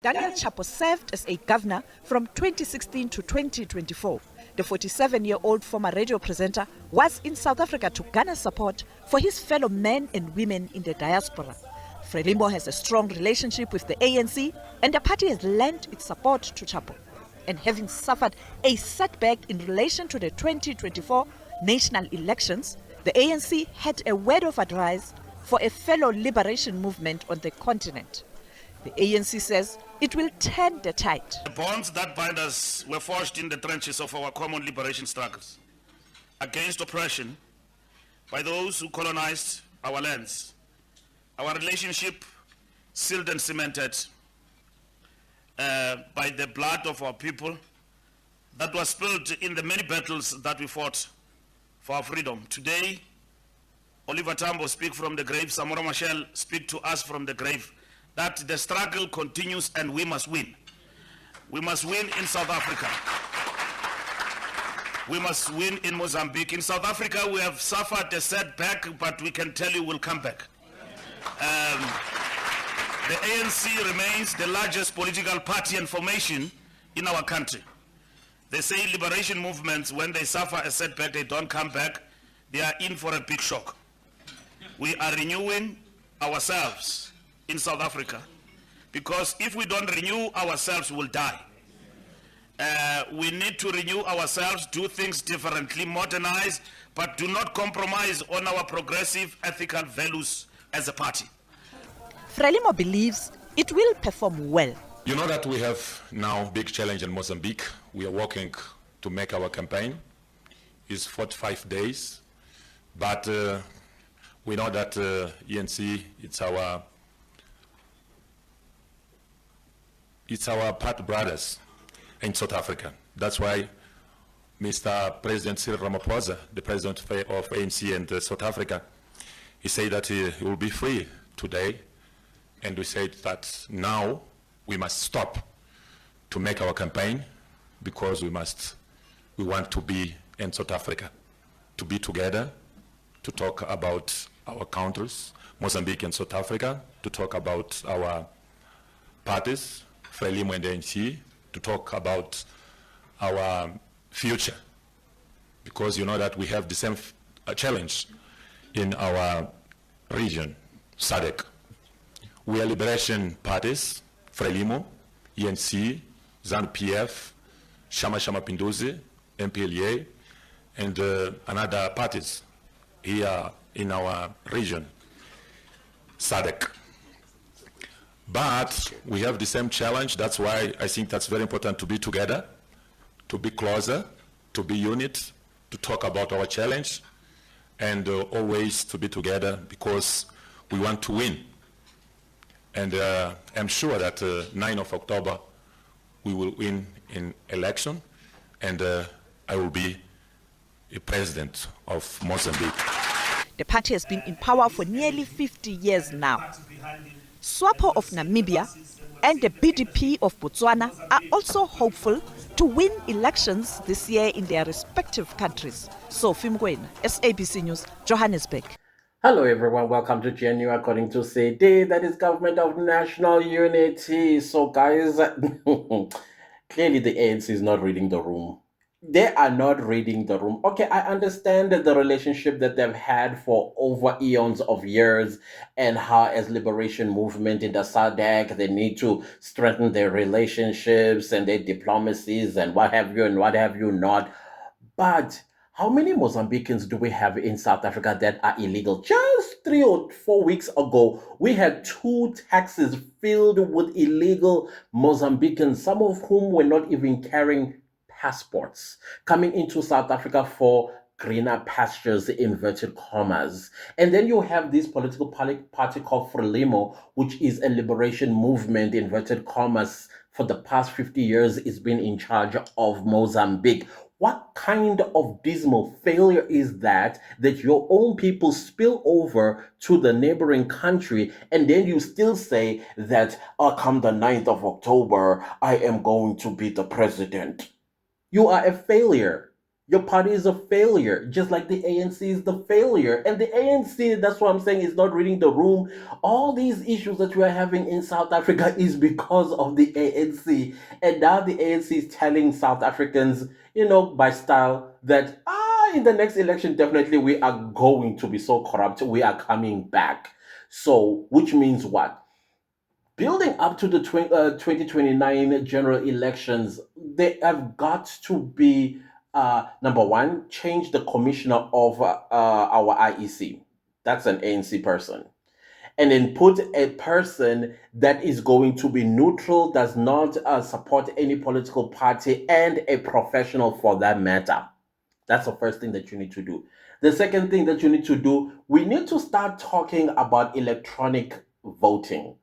Daniel Chapo served as a governor from 2016 to 2024. The 47-year-old former radio presenter was in South Africa to garner support for his fellow men and women in the diaspora. Frelimo has a strong relationship with the ANC, and the party has lent its support to Chapo. And having suffered a setback in relation to the 2024 national elections, the ANC had a word of advice for a fellow liberation movement on the continent. The ANC says it will turn the tide. The bonds that bind us were forged in the trenches of our common liberation struggles against oppression by those who colonized our lands. Our relationship sealed and cemented by the blood of our people that was spilled in the many battles that we fought for our freedom. Today, Oliver Tambo speak from the grave, Samora Machel speak to us from the grave, that the struggle continues and we must win. We must win in South Africa. We must win in Mozambique. In South Africa, we have suffered a setback, but we can tell you we'll come back. The ANC remains the largest political party and formation in our country. They say liberation movements, when they suffer a setback, they don't come back. They are in for a big shock. We are renewing ourselves in South Africa, because if we don't renew ourselves, we'll die. We need to renew ourselves, do things differently, modernize, but do not compromise on our progressive ethical values as a party. Frelimo believes it will perform well. You know that we have now big challenge in Mozambique. We are working to make our campaign. It's 45 days, but we know that ANC, it's our part brothers in South Africa. That's why Mr. President Cyril Ramaphosa, the president of ANC and South Africa, he said that he will be free today, and we said that now we must stop to make our campaign, because we want to be in South Africa, to be together, to talk about our countries, Mozambique and South Africa, to talk about our parties, Frelimo and ANC, to talk about our future, because you know that we have the same challenge in our region, SADC. We are liberation parties, Frelimo, ANC, ZANU-PF, Shama Pinduzi, MPLA, and another parties here in our region, SADC. But we have the same challenge. That's why I think that's very important to be together, to be closer, to be unit, to talk about our challenge, and always to be together, because we want to win. And I'm sure that 9th of October we will win in election, and I will be a president of Mozambique. The party has been in power for nearly 50 years now. SWAPO of Namibia and the BDP of Botswana are also hopeful to win elections this year in their respective countries. Sophie Mkwena, SABC News, Johannesburg. Hello everyone, welcome to GNU according to CD, that is Government of National Unity. So guys, clearly the ANC is not reading the room. They are not reading the room. Okay, I understand that the relationship that they've had for over eons of years, and how as liberation movement in the SADC, they need to strengthen their relationships and their diplomacies and what have you not. But how many Mozambicans do we have in South Africa that are illegal? Just 3 or 4 weeks ago, we had 2 taxis filled with illegal Mozambicans, some of whom were not even carrying passports, coming into South Africa for greener pastures, inverted commas. And then you have this political party called Frelimo, which is a liberation movement, inverted commas, for the past 50 years. It's been in charge of Mozambique. What kind of dismal failure is that your own people spill over to the neighboring country, and then you still say that, come the 9th of October, I am going to be the president? You are a failure. Your party is a failure, just like the ANC is the failure. And the ANC, that's what I'm saying, is not reading the room. All these issues that we are having in South Africa is because of the ANC. And now the ANC is telling South Africans, by style, that in the next election, definitely we are going to be so corrupt. We are coming back. So, which means what? Building up to the 2029 general elections, they have got to be, number one, change the commissioner of our IEC. That's an ANC person. And then put a person that is going to be neutral, does not support any political party, and a professional for that matter. That's the first thing that you need to do. The second thing that you need to do, we need to start talking about electronic voting.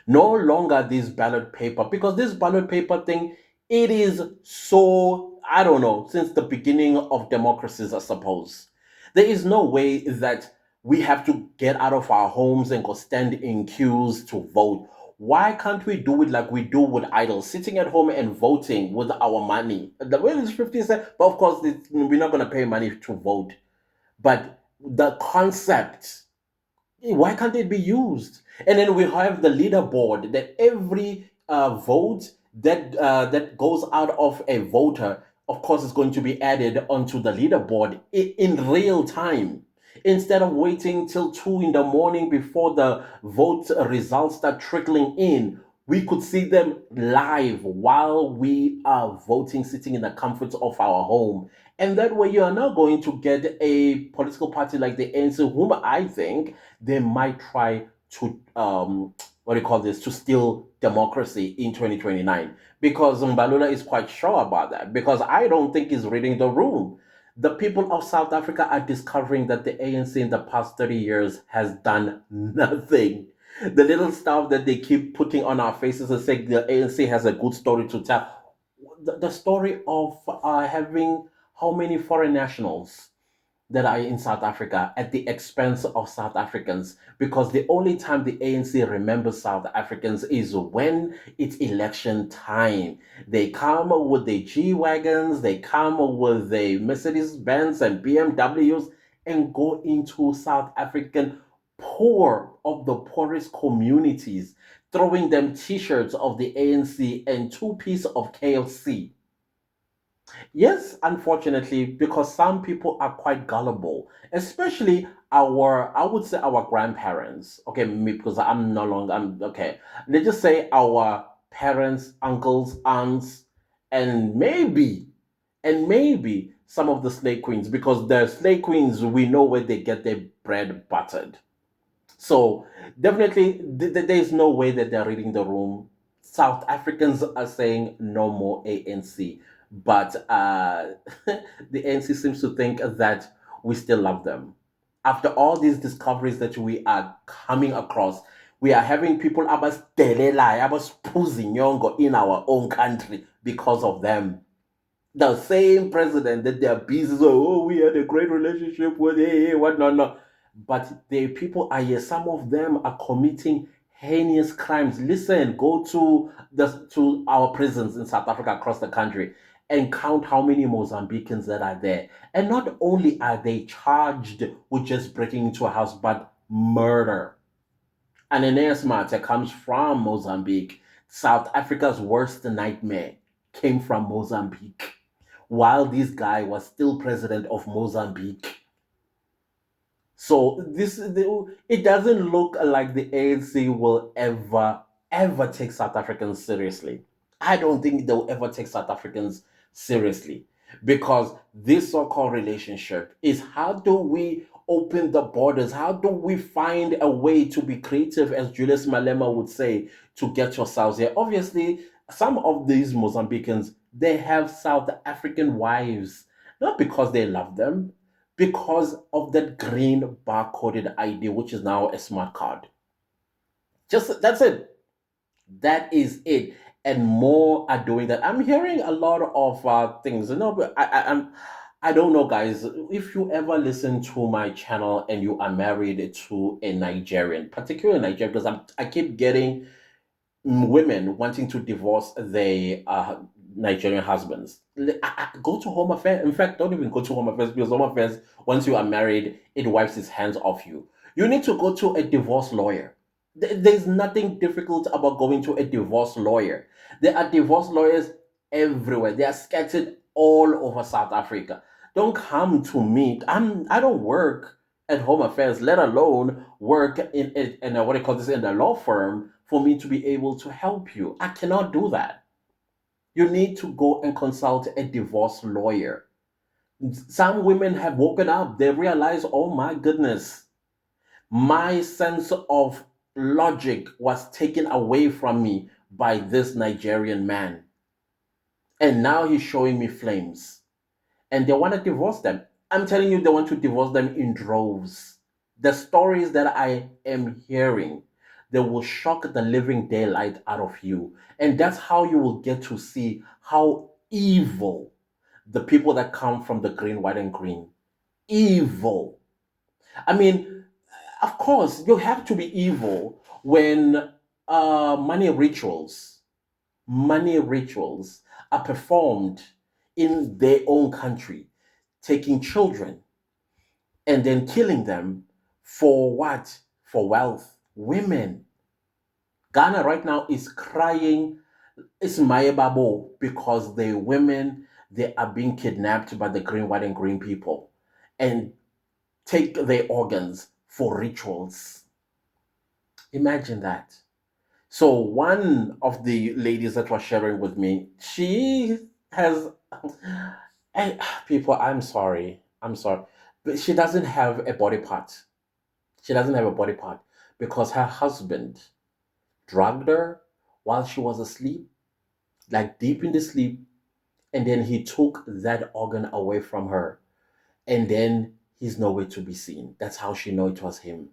No longer this ballot paper, because this ballot paper thing, it is so, I don't know, since the beginning of democracies, I suppose. There is no way that we have to get out of our homes and go stand in queues to vote. Why can't we do it like we do with idols, sitting at home and voting with our money? The way is 50 cents, but of course, we're not going to pay money to vote. But the concept, why can't it be used? And then we have the leaderboard that every vote that goes out of a voter, of course, is going to be added onto the leaderboard in real time. Instead of waiting till 2 in the morning before the vote results start trickling in, we could see them live while we are voting, sitting in the comforts of our home. And that way, you are not going to get a political party like the ANC, whom I think they might try to, what do you call this, to steal democracy in 2029. Because Mbalula is quite sure about that, because I don't think he's reading the room. The people of South Africa are discovering that the ANC in the past 30 years has done nothing. The little stuff that they keep putting on our faces and saying the ANC has a good story to tell. The story of having how many foreign nationals that are in South Africa at the expense of South Africans, because the only time the ANC remembers South Africans is when it's election time. They come with the G-Wagons, they come with the Mercedes-Benz and BMWs and go into South African poor of the poorest communities, throwing them t-shirts of the ANC and 2 pieces of KFC. Yes, unfortunately, because some people are quite gullible, especially I would say our grandparents. Okay, me, because I'm no longer, okay. Let's just say our parents, uncles, aunts, and maybe some of the slave queens, because the slave queens, we know where they get their bread buttered. So definitely, there's no way that they're reading the room. South Africans are saying no more ANC, but the ANC seems to think that we still love them. After all these discoveries that we are coming across, we are having people abasphuzinyongo in our own country because of them. The same president that they are busy, so, oh, we had a great relationship with, hey, what, no. But the people are here, some of them are committing heinous crimes. Listen, go to our prisons in South Africa, across the country, and count how many Mozambicans that are there. And not only are they charged with just breaking into a house, but murder. And Ananias Mata comes from Mozambique. South Africa's worst nightmare came from Mozambique, while this guy was still president of Mozambique. So it doesn't look like the ANC will ever take South Africans seriously. I don't think they'll ever take South Africans seriously, because this so-called relationship is, how do we open the borders? How do we find a way to be creative, as Julius Malema would say, to get yourselves here? Obviously, some of these Mozambicans, they have South African wives, not because they love them, because of that green barcoded ID, which is now a smart card. Just that's it. That is it. And more are doing that. I'm hearing a lot of things. But I don't know, guys. If you ever listen to my channel and you are married to a Nigerian, particularly Nigerian, because I keep getting women wanting to divorce Nigerian husbands. Go to Home Affairs. In fact, don't even go to Home Affairs, because Home Affairs, once you are married, it wipes its hands off you. You need to go to a divorce lawyer. There's nothing difficult about going to a divorce lawyer. There are divorce lawyers everywhere. They are scattered all over South Africa. Don't come to me. I don't work at Home Affairs, let alone work in a, what do you call this, in a law firm for me to be able to help you. I cannot do that. You need to go and consult a divorce lawyer. Some women have woken up, they realize, oh my goodness, my sense of logic was taken away from me by this Nigerian man. And now he's showing me flames. And they want to divorce them. I'm telling you, they want to divorce them in droves. The stories that I am hearing, they will shock the living daylight out of you. And that's how you will get to see how evil the people that come from the green, white, and green. Evil. I mean, of course, you have to be evil when money rituals are performed in their own country, taking children and then killing them for what? For wealth. Women. Ghana right now is crying. It's Mayebabo because the women, they are being kidnapped by the green, white, and green people and take their organs for rituals. Imagine that. So one of the ladies that was sharing with me, she has, and people, I'm sorry, but she doesn't have a body part. She doesn't have a body part because her husband drugged her while she was asleep, like deep in the sleep, and then he took that organ away from her, and then he's nowhere to be seen. That's how she know it was him.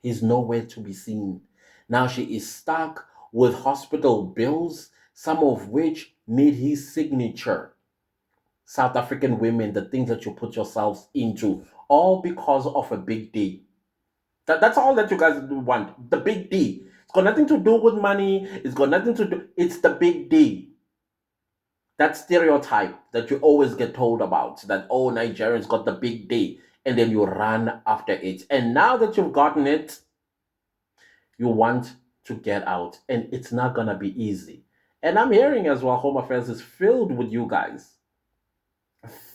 He's nowhere to be seen. Now she is stuck with hospital bills, some of which need his signature. South African women, the things that you put yourselves into, all because of a big D. That's all that you guys want. The big D. It's got nothing to do with money. It's got nothing to do. It's the big D. That stereotype that you always get told about, that, oh, Nigerians got the big D, and then you run after it. And now that you've gotten it, you want to get out, and it's not going to be easy. And I'm hearing as well, Home Affairs is filled with you guys.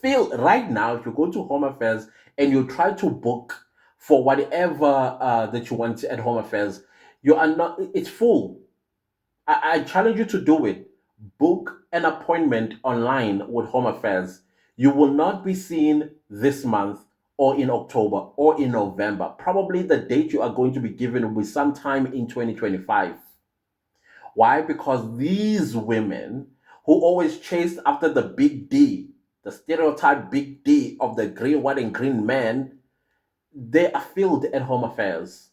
Right now, if you go to Home Affairs and you try to book for whatever that you want at Home Affairs, you are not, it's full. I challenge you to do it. Book an appointment online with Home Affairs. You will not be seen this month or in October or in November. Probably the date you are going to be given will be sometime in 2025. Why? Because these women who always chased after the big D, the stereotype big D of the green, white, and green man, they are filled at Home Affairs.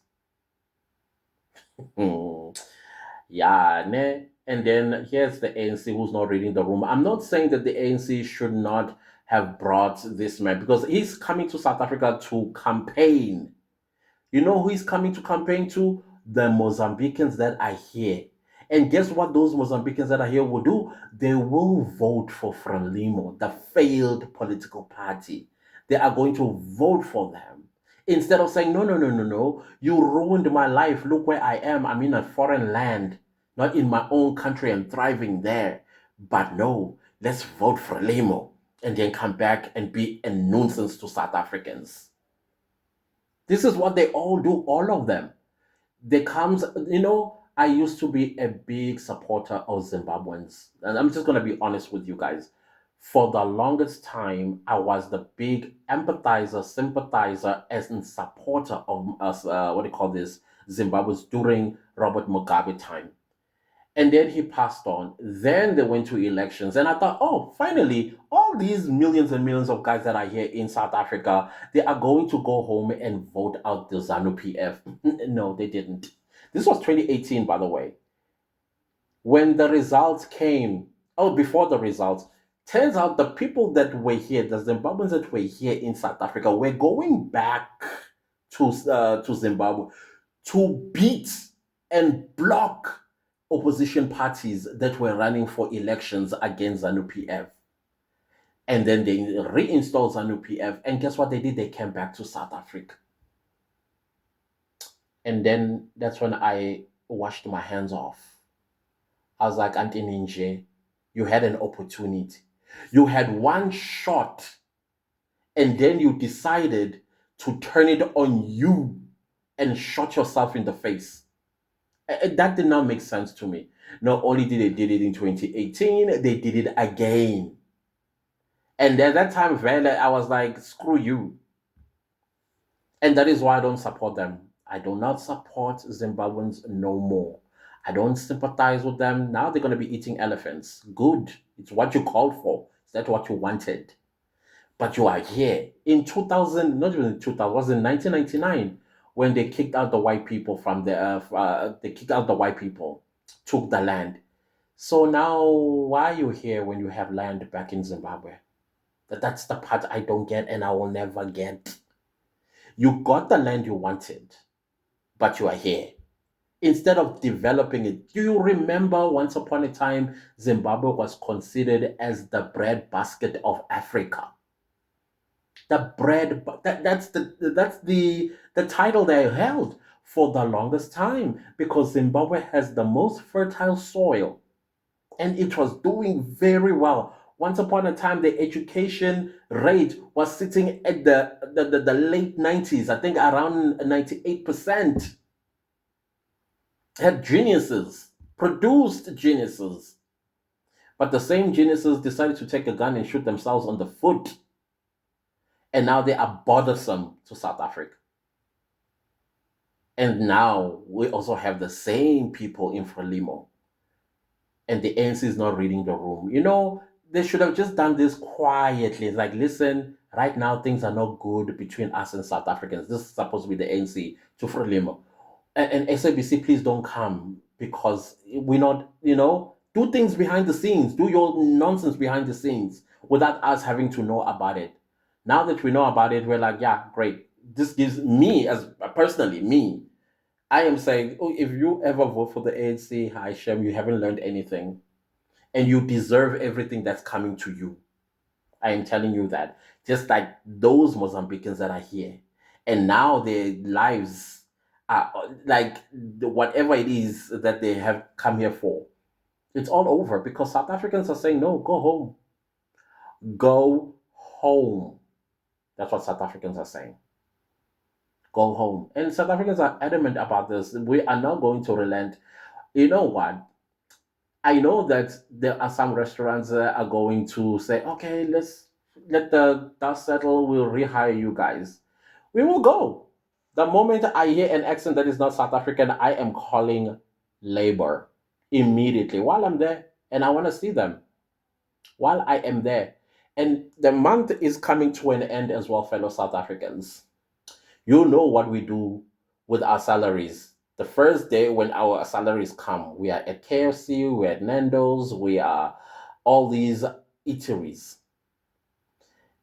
Yeah, ne? And then here's the ANC who's not reading the room. I'm not saying that the ANC should not have brought this man because he's coming to South Africa to campaign. You know who he's coming to campaign to? The Mozambicans that are here. And guess what those Mozambicans that are here will do? They will vote for Frelimo, the failed political party. They are going to vote for them. Instead of saying, no, no, no, no, no, you ruined my life. Look where I am. I'm in a foreign land, not in my own country and thriving there. But no, let's vote for Frelimo and then come back and be a nuisance to South Africans. This is what they all do, all of them. They comes, I used to be a big supporter of Zimbabweans. And I'm just going to be honest with you guys. For the longest time, I was the big empathizer, sympathizer, and supporter of us, Zimbabweans during Robert Mugabe time. And then he passed on. Then they went to elections. And I thought, oh, finally, all these millions and millions of guys that are here in South Africa, they are going to go home and vote out the ZANU PF. No, they didn't. This was 2018, by the way. When the results came, before the results, turns out the people that were here, the Zimbabweans that were here in South Africa, were going back to Zimbabwe to beat and block opposition parties that were running for elections against ZANU-PF. And then they reinstalled ZANU-PF. And guess what they did? They came back to South Africa. And then that's when I washed my hands off. I was like, Auntie Ninja, you had an opportunity. You had one shot, and then you decided to turn it on you and shot yourself in the face. That did not make sense to me. Not only did they did it in 2018, they did it again. And at that time, I was like, screw you. And that is why I don't support them. I do not support Zimbabweans no more. I don't sympathize with them. Now they're going to be eating elephants. Good. It's what you called for. Is that what you wanted? But you are here. In 2000, not even in 2000, it was in 1999 when they kicked out the white people from they kicked out the white people, took the land. So now why are you here when you have land back in Zimbabwe? That's the part I don't get and I will never get. You got the land you wanted, but you are here. Instead of developing it, do you remember once upon a time, Zimbabwe was considered as the breadbasket of Africa? The bread, that's the title they held for the longest time because Zimbabwe has the most fertile soil and it was doing very well. Once upon a time, the education rate was sitting at the late 90s, I think around 98%. Had geniuses, produced geniuses. But the same geniuses decided to take a gun and shoot themselves on the foot. And now they are bothersome to South Africa. And now we also have the same people in Frelimo. And the ANC is not reading the room. You know, they should have just done this quietly. Like, listen, right now things are not good between us and South Africans. This is supposed to be the ANC to Frelimo. And SABC, please don't come because we're not, do things behind the scenes. Do your nonsense behind the scenes without us having to know about it. Now that we know about it, we're like, yeah, great. This gives me, as personally, me, I am saying, oh, if you ever vote for the ANC, hi Shem, you haven't learned anything. And you deserve everything that's coming to you. I am telling you that. Just like those Mozambicans that are here. And now their lives like whatever it is that they have come here for, it's all over because South Africans are saying, no, go home. Go home. That's what South Africans are saying. Go home. And South Africans are adamant about this. We are not going to relent. You know what? I know that there are some restaurants that are going to say, okay, let's let the dust settle. We'll rehire you guys. We will go. The moment I hear an accent that is not South African, I am calling labor immediately while I'm there. And I want to see them while I am there. And the month is coming to an end as well, fellow South Africans. You know what we do with our salaries. The first day when our salaries come, we are at KFC, we're at Nando's, we are all these eateries.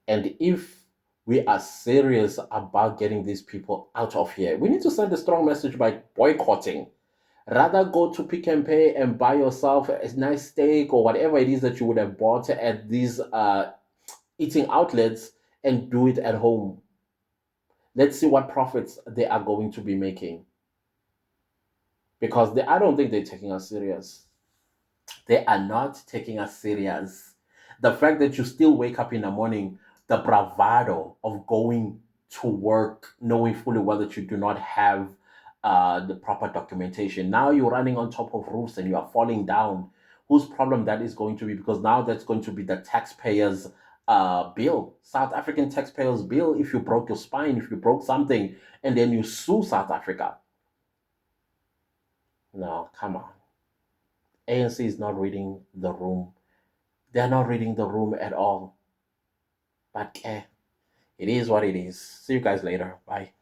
And if we are serious about getting these people out of here, we need to send a strong message by boycotting. Rather go to Pick and Pay and buy yourself a nice steak or whatever it is that you would have bought at these eating outlets and do it at home. Let's see what profits they are going to be making. Because I don't think they're taking us serious. They are not taking us serious. The fact that you still wake up in the morning, the bravado of going to work, knowing fully well that you do not have the proper documentation. Now you're running on top of roofs and you are falling down. Whose problem that is going to be? Because now that's going to be the taxpayers' bill, South African taxpayers' bill. If you broke your spine, if you broke something, and then you sue South Africa. No, come on. ANC is not reading the room. They're not reading the room at all. But it is what it is. See you guys later. Bye.